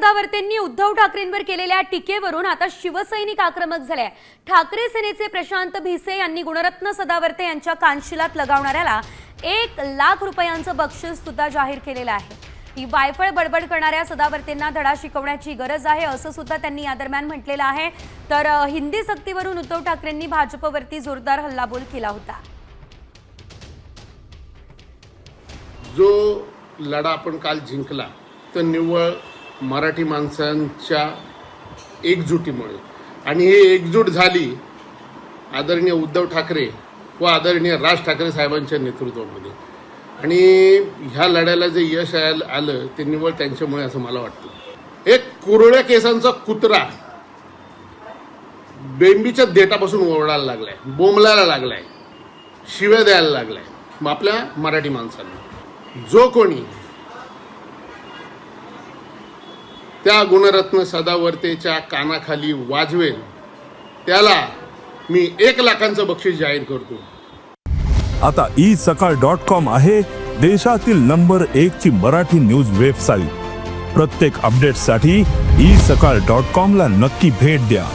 सदावर्तेंनी उद्धव ठाकरेंवर केलेल्या टीकेवरून आता शिवसैनिक आक्रमक झाले. ठाकरे सेनेचे प्रशांत भिसे यांनी गुणरत्न सदावर्ते यांच्या कानशिलात लगावणाऱ्याला 1 लाख रुपयांचं बक्षीस सुद्धा जाहीर केलेलं आहे. ही वायफळ बडबड करणाऱ्या सदावर्तेंना धडा शिकवण्याची गरज आहे असं सुद्धा त्यांनी या दरम्यान म्हटलेलं आहे. तर हिंदी सक्तीवरून उद्धव ठाकरेंनी भाजपवरती जोरदार हल्लाबोल केला होता. जो लढा आपण काल जिंकला तर निव्वळ मराठी माणसांच्या एकजुटीमुळे, आणि हे एकजूट झाली आदरणीय उद्धव ठाकरे व आदरणीय राज ठाकरे साहेबांच्या नेतृत्वामध्ये. आणि ह्या लढ्याला जे यश आलं ते निव्वळ त्यांच्यामुळे असं मला वाटतं. एक कुरळ्या केसांचा कुत्रा बेंबीच्या देठापासून ओरडायला लागलाय, बोंबलायला लागलाय, शिव्या द्यायला लागलाय आपल्या मराठी माणसांना. जो कोणी त्या गुणरत्न सदावर्तेच्या कानाखाली वाजवेल त्याला मी 1 लाखांचं बक्षीस जाहीर करतो. आता isakal.com आहे देशातील नंबर 1 ची मराठी न्यूज वेबसाईट. प्रत्येक अपडेटसाठी isakal.com ला नक्की भेट द्या.